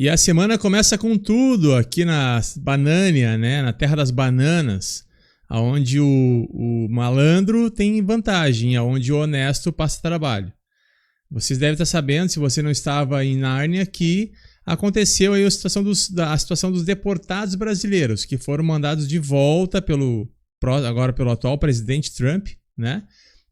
E a semana começa com tudo aqui na Banânia, né? Na terra das bananas, onde o malandro tem vantagem, onde o honesto passa trabalho. Vocês devem estar sabendo, se você não estava em Nárnia, que aconteceu aí a situação dos deportados brasileiros, que foram mandados de volta agora pelo atual presidente Trump, né?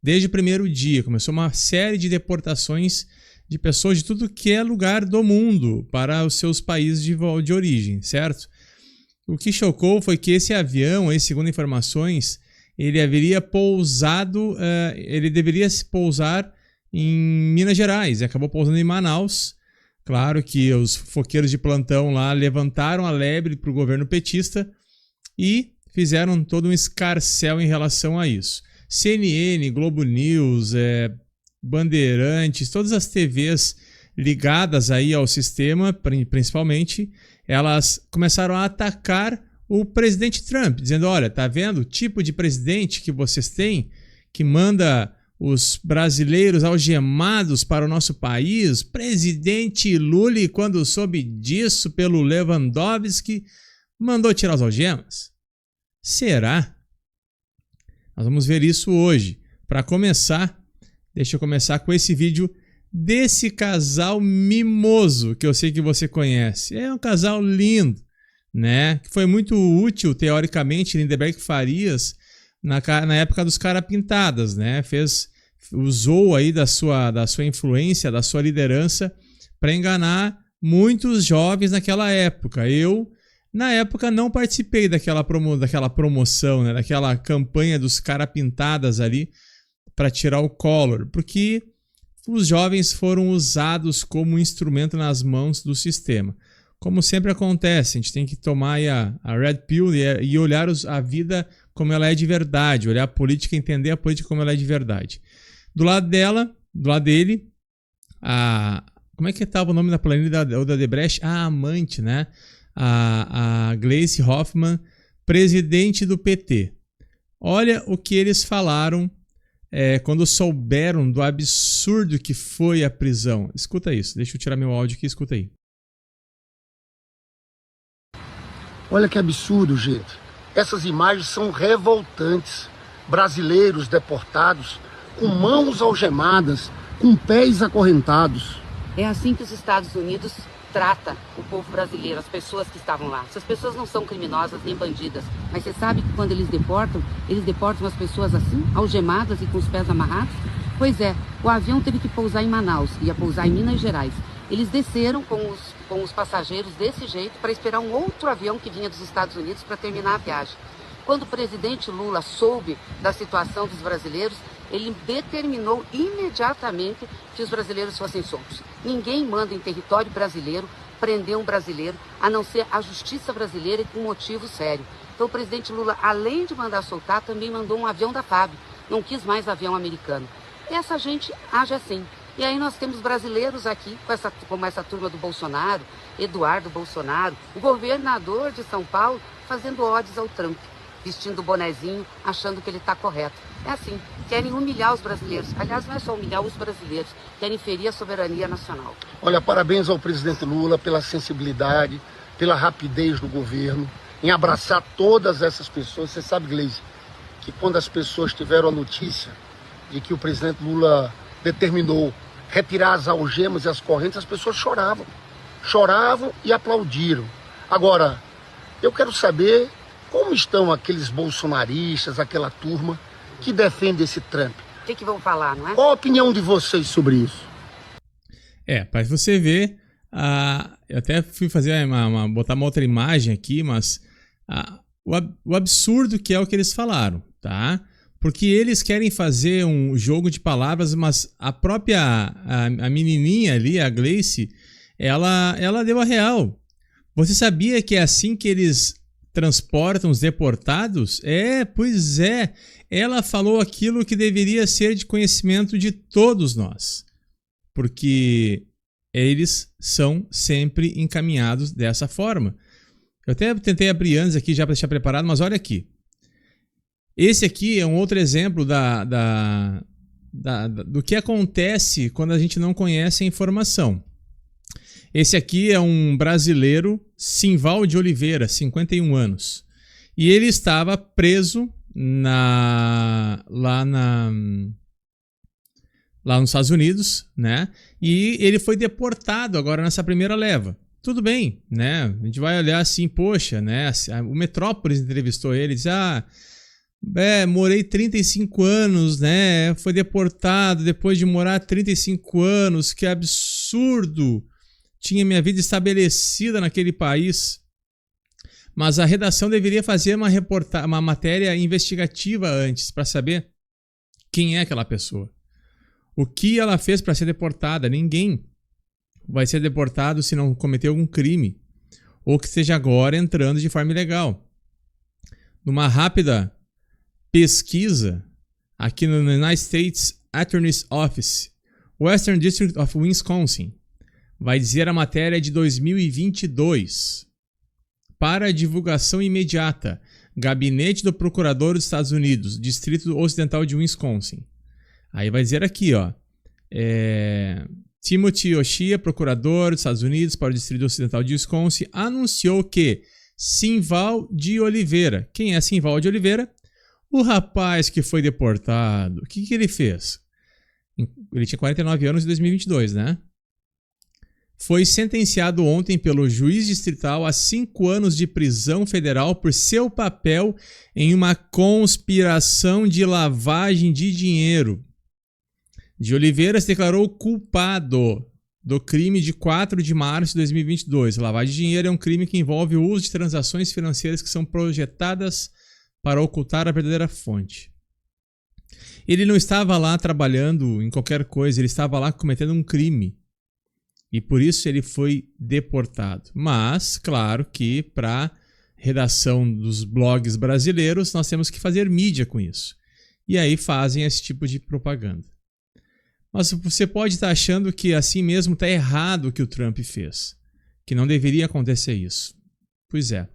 Desde o primeiro dia. Começou uma série de deportações de pessoas de tudo que é lugar do mundo para os seus países de origem, certo? O que chocou foi que esse avião, aí, segundo informações, ele deveria pousar em Minas Gerais, e acabou pousando em Manaus. Claro que os foqueiros de plantão lá levantaram a lebre para o governo petista e fizeram todo um escarcéu em relação a isso. CNN, Globo News, Bandeirantes, todas as TVs ligadas aí ao sistema, principalmente, elas começaram a atacar o presidente Trump, dizendo, olha, tá vendo o tipo de presidente que vocês têm, que manda os brasileiros algemados para o nosso país? Presidente Lula, quando soube disso pelo Lewandowski, mandou tirar as algemas? Será? Nós vamos ver isso hoje. Para começar, deixa eu começar com esse vídeo desse casal mimoso que eu sei que você conhece. É um casal lindo, né? Que foi muito útil, teoricamente, Lindeberg Farias na época dos Cara Pintadas, né? Usou aí da sua influência, da sua liderança para enganar muitos jovens naquela época. Eu, na época, não participei daquela promoção, né? Daquela campanha dos Cara Pintadas ali para tirar o Collor, porque os jovens foram usados como instrumento nas mãos do sistema. Como sempre acontece, a gente tem que tomar a Red Pill e olhar a vida como ela é de verdade, olhar a política, entender a política como ela é de verdade. Do lado dele, como é que estava o nome da planilha da Debrecht? A amante, né? A Gleisi Hoffmann, presidente do PT. Olha o que eles falaram quando souberam do absurdo que foi a prisão. Escuta isso, deixa eu tirar meu áudio aqui, escuta aí. Olha que absurdo, gente. Essas imagens são revoltantes. Brasileiros deportados, com mãos algemadas, com pés acorrentados. É assim que os Estados Unidos trata o povo brasileiro, as pessoas que estavam lá. Essas pessoas não são criminosas nem bandidas, mas você sabe que quando eles deportam as pessoas assim, algemadas e com os pés amarrados? Pois é, o avião teve que pousar em Manaus, ia pousar em Minas Gerais. Eles desceram com os passageiros desse jeito para esperar um outro avião que vinha dos Estados Unidos para terminar a viagem. Quando o presidente Lula soube da situação dos brasileiros, ele determinou imediatamente que os brasileiros fossem soltos. Ninguém manda em território brasileiro prender um brasileiro, a não ser a justiça brasileira e com motivo sério. Então o presidente Lula, além de mandar soltar, também mandou um avião da FAB. Não quis mais avião americano. Essa gente age assim. E aí nós temos brasileiros aqui, como essa turma do Bolsonaro, Eduardo Bolsonaro, o governador de São Paulo, fazendo ódios ao Trump, vestindo o bonezinho, achando que ele está correto. É assim, querem humilhar os brasileiros. Aliás, não é só humilhar os brasileiros, querem ferir a soberania nacional. Olha, parabéns ao presidente Lula pela sensibilidade, pela rapidez do governo, em abraçar todas essas pessoas. Você sabe, Gleisi, que quando as pessoas tiveram a notícia de que o presidente Lula determinou retirar as algemas e as correntes, as pessoas choravam e aplaudiram. Agora, eu quero saber como estão aqueles bolsonaristas, aquela turma que defende esse Trump. O que vão falar, não é? Qual a opinião de vocês sobre isso? Para você ver, eu até fui fazer botar uma outra imagem aqui, mas o absurdo que é o que eles falaram, tá? Porque eles querem fazer um jogo de palavras, mas a própria a menininha ali, a Gleisi, ela deu a real. Você sabia que é assim que eles transportam os deportados? Pois é. Ela falou aquilo que deveria ser de conhecimento de todos nós. Porque eles são sempre encaminhados dessa forma. Eu até tentei abrir antes aqui já para deixar preparado, mas olha aqui. Esse aqui é um outro exemplo do que acontece quando a gente não conhece a informação. Esse aqui é um brasileiro, Simval de Oliveira, 51 anos. E ele estava preso lá nos Estados Unidos, né? E ele foi deportado agora nessa primeira leva. Tudo bem, né? A gente vai olhar assim, poxa, né? O Metrópolis entrevistou ele e disse, morei 35 anos, né? Foi deportado depois de morar 35 anos, que absurdo! Tinha minha vida estabelecida naquele país. Mas a redação deveria fazer uma matéria investigativa antes, para saber quem é aquela pessoa. O que ela fez para ser deportada? Ninguém vai ser deportado se não cometeu algum crime. Ou que esteja agora entrando de forma ilegal. Numa rápida pesquisa, aqui no United States Attorney's Office, Western District of Wisconsin, vai dizer a matéria de 2022. Para divulgação imediata, Gabinete do Procurador dos Estados Unidos, Distrito Ocidental de Wisconsin. Aí vai dizer aqui, ó, Timothy Oshia, procurador dos Estados Unidos para o Distrito Ocidental de Wisconsin, anunciou que Simval de Oliveira. Quem é Simval de Oliveira? O rapaz que foi deportado. O que ele fez? Ele tinha 49 anos em 2022, né? Foi sentenciado ontem pelo juiz distrital a 5 anos de prisão federal por seu papel em uma conspiração de lavagem de dinheiro. De Oliveira se declarou culpado do crime de 4 de março de 2022. Lavagem de dinheiro é um crime que envolve o uso de transações financeiras que são projetadas para ocultar a verdadeira fonte. Ele não estava lá trabalhando em qualquer coisa, ele estava lá cometendo um crime. E por isso ele foi deportado. Mas, claro que para redação dos blogs brasileiros, nós temos que fazer mídia com isso. E aí fazem esse tipo de propaganda. Mas você pode estar achando que assim mesmo está errado o que o Trump fez. Que não deveria acontecer isso. Pois é.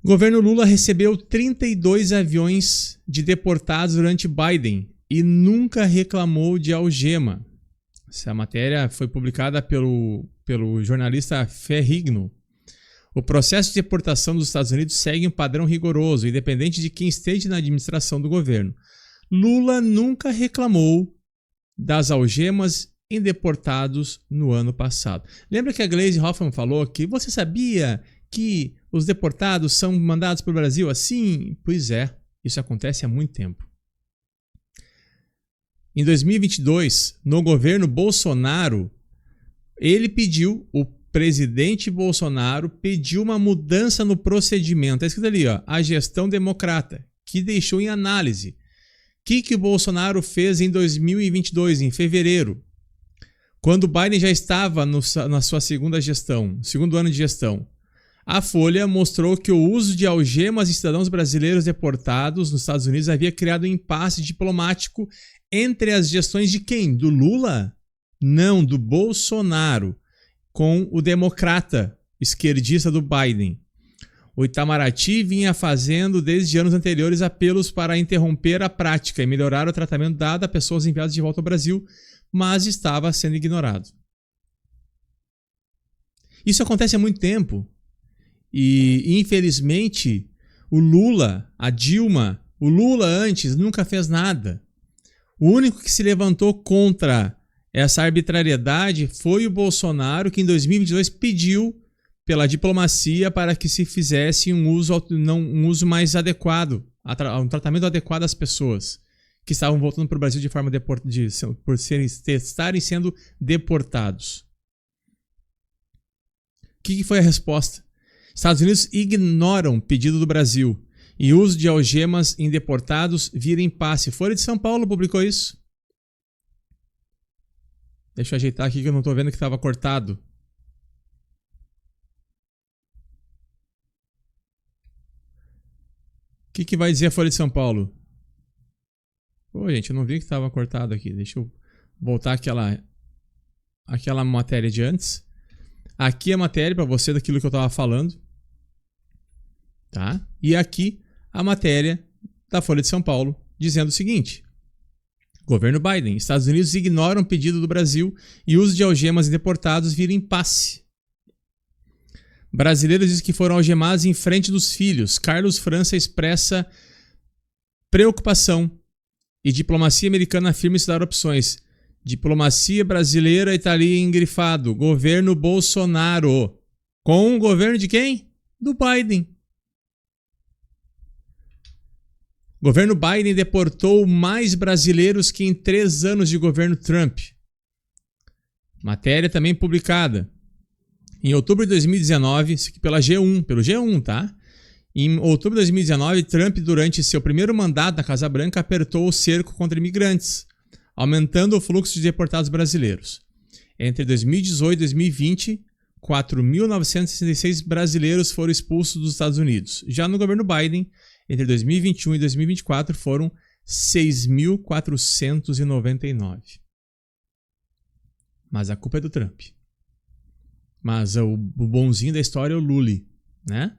O governo Lula recebeu 32 aviões de deportados durante Biden e nunca reclamou de algema. Essa matéria foi publicada pelo jornalista Ferrigno. O processo de deportação dos Estados Unidos segue um padrão rigoroso, independente de quem esteja na administração do governo. Lula nunca reclamou das algemas em deportados no ano passado. Lembra que a Gleisi Hoffmann falou que você sabia que os deportados são mandados para o Brasil assim? Pois é, isso acontece há muito tempo. Em 2022, no governo Bolsonaro, o presidente Bolsonaro pediu uma mudança no procedimento. Está escrito ali, ó, a gestão democrata, que deixou em análise. O que o Bolsonaro fez em 2022, em fevereiro, quando Biden já estava na sua segundo ano de gestão? A Folha mostrou que o uso de algemas em cidadãos brasileiros deportados nos Estados Unidos havia criado um impasse diplomático entre as gestões de quem? Do Lula? Não, do Bolsonaro, com o democrata esquerdista do Biden. O Itamaraty vinha fazendo desde anos anteriores apelos para interromper a prática e melhorar o tratamento dado a pessoas enviadas de volta ao Brasil, mas estava sendo ignorado. Isso acontece há muito tempo. E, infelizmente, o Lula, a Dilma, o Lula antes nunca fez nada. O único que se levantou contra essa arbitrariedade foi o Bolsonaro, que em 2022 pediu pela diplomacia para que se fizesse um uso mais adequado, um tratamento adequado às pessoas que estavam voltando para o Brasil de forma por estarem sendo deportados. O que foi a resposta? Estados Unidos ignoram o pedido do Brasil e o uso de algemas em deportados vira impasse. Folha de São Paulo publicou isso. Deixa eu ajeitar aqui que eu não estou vendo que estava cortado. O que vai dizer a Folha de São Paulo? Pô, gente, eu não vi que estava cortado aqui. Deixa eu voltar aquela matéria de antes. Aqui a matéria para você daquilo que eu estava falando. Tá? E aqui a matéria da Folha de São Paulo dizendo o seguinte. Governo Biden. Estados Unidos ignoram o pedido do Brasil e uso de algemas em deportados vira impasse. Brasileiros dizem que foram algemados em frente dos filhos. Carlos França expressa preocupação e diplomacia americana afirma estudar opções. Diplomacia brasileira está ali engrifado. Governo Bolsonaro. Com o governo de quem? Do Biden. Governo Biden deportou mais brasileiros que em 3 anos de governo Trump. Matéria também publicada. Em outubro de 2019, isso aqui pelo G1, tá? Em outubro de 2019, Trump, durante seu primeiro mandato na Casa Branca, apertou o cerco contra imigrantes, aumentando o fluxo de deportados brasileiros. Entre 2018 e 2020, 4.966 brasileiros foram expulsos dos Estados Unidos. Já no governo Biden, entre 2021 e 2024, foram 6.499. Mas a culpa é do Trump. Mas o bonzinho da história é o Lula, né?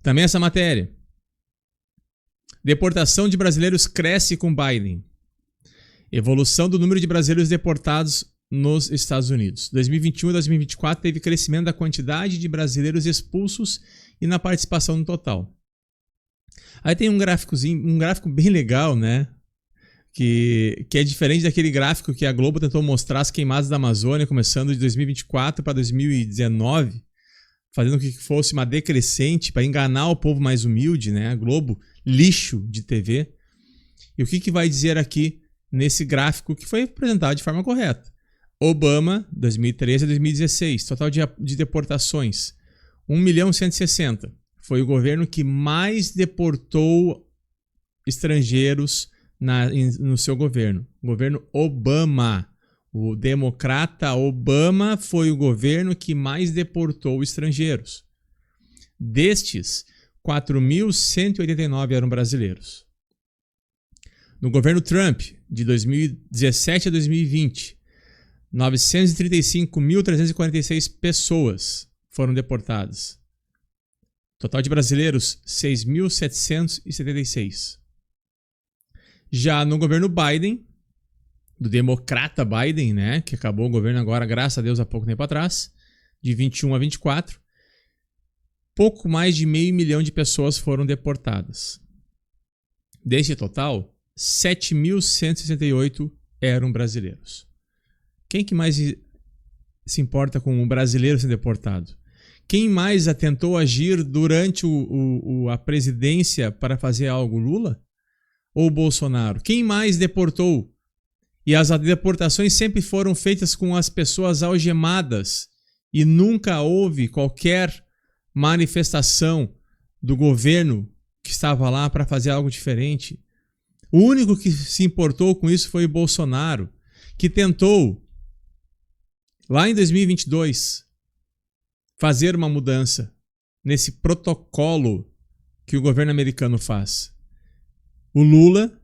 Também essa matéria. Deportação de brasileiros cresce com Biden. Evolução do número de brasileiros deportados nos Estados Unidos. 2021 e 2024 teve crescimento da quantidade de brasileiros expulsos e na participação no total. Aí tem um gráfico bem legal, né? Que é diferente daquele gráfico que a Globo tentou mostrar as queimadas da Amazônia, começando de 2024 para 2019, fazendo com que fosse uma decrescente para enganar o povo mais humilde, né? A Globo, lixo de TV. E o que vai dizer aqui nesse gráfico que foi apresentado de forma correta? Obama, 2013 a 2016, total de deportações, 1.160.000. Foi o governo que mais deportou estrangeiros no seu governo. Governo Obama. O democrata Obama foi o governo que mais deportou estrangeiros. Destes, 4.189 eram brasileiros. No governo Trump, de 2017 a 2020, 935.346 pessoas foram deportadas. Total de brasileiros, 6.776. Já no governo Biden, do democrata Biden, né, que acabou o governo agora, graças a Deus, há pouco tempo atrás, de 21 a 24, pouco mais de 500 mil de pessoas foram deportadas. Desse total, 7.168 eram brasileiros. Quem que mais se importa com um brasileiro sendo deportado? Quem mais tentou agir durante a presidência para fazer algo? Lula ou Bolsonaro? Quem mais deportou? E as deportações sempre foram feitas com as pessoas algemadas e nunca houve qualquer manifestação do governo que estava lá para fazer algo diferente. O único que se importou com isso foi o Bolsonaro, que tentou, lá em 2022, fazer uma mudança nesse protocolo que o governo americano faz. O Lula,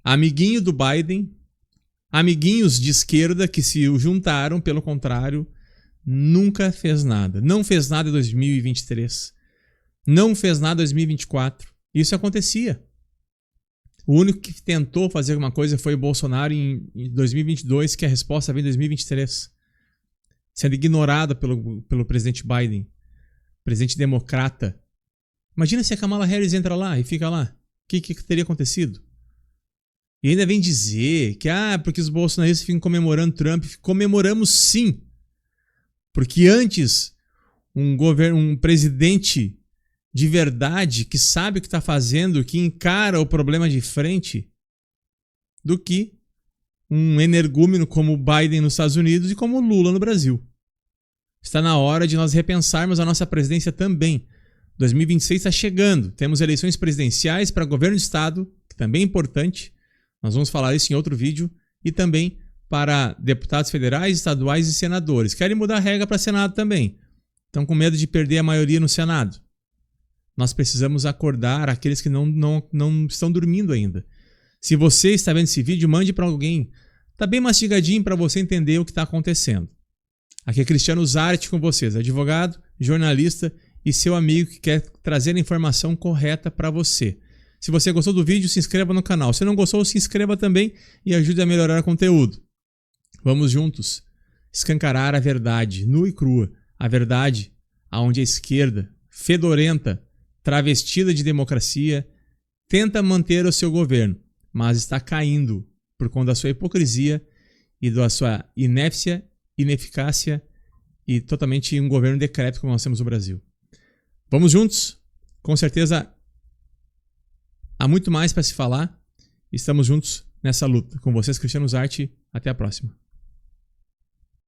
amiguinho do Biden, amiguinhos de esquerda que se juntaram, pelo contrário, nunca fez nada. Não fez nada em 2023. Não fez nada em 2024. Isso acontecia. O único que tentou fazer alguma coisa foi o Bolsonaro em 2022, que a resposta veio em 2023. Sendo ignorada pelo presidente Biden, presidente democrata. Imagina se a Kamala Harris entra lá e fica lá. O que teria acontecido? E ainda vem dizer que porque os bolsonaristas ficam comemorando Trump. Comemoramos sim. Porque antes, um presidente de verdade, que sabe o que está fazendo, que encara o problema de frente, do que um energúmeno como o Biden nos Estados Unidos e como o Lula no Brasil. Está na hora de nós repensarmos a nossa presidência também. 2026 está chegando. Temos eleições presidenciais para governo de estado, que também é importante. Nós vamos falar isso em outro vídeo. E também para deputados federais, estaduais e senadores. Querem mudar a regra para Senado também. Estão com medo de perder a maioria no Senado. Nós precisamos acordar aqueles que não estão dormindo ainda. Se você está vendo esse vídeo, mande para alguém. Está bem mastigadinho para você entender o que está acontecendo. Aqui é Cristiano Zarte com vocês, advogado, jornalista e seu amigo que quer trazer a informação correta para você. Se você gostou do vídeo, se inscreva no canal. Se não gostou, se inscreva também e ajude a melhorar o conteúdo. Vamos juntos escancarar a verdade, nua e crua. A verdade aonde a esquerda, fedorenta, travestida de democracia, tenta manter o seu governo, mas está caindo por conta da sua hipocrisia e da sua inépcia, ineficácia e totalmente um governo decrépito como nós temos no Brasil. Vamos juntos? Com certeza há muito mais para se falar. Estamos juntos nessa luta. Com vocês, Cristiano Zarte. Até a próxima.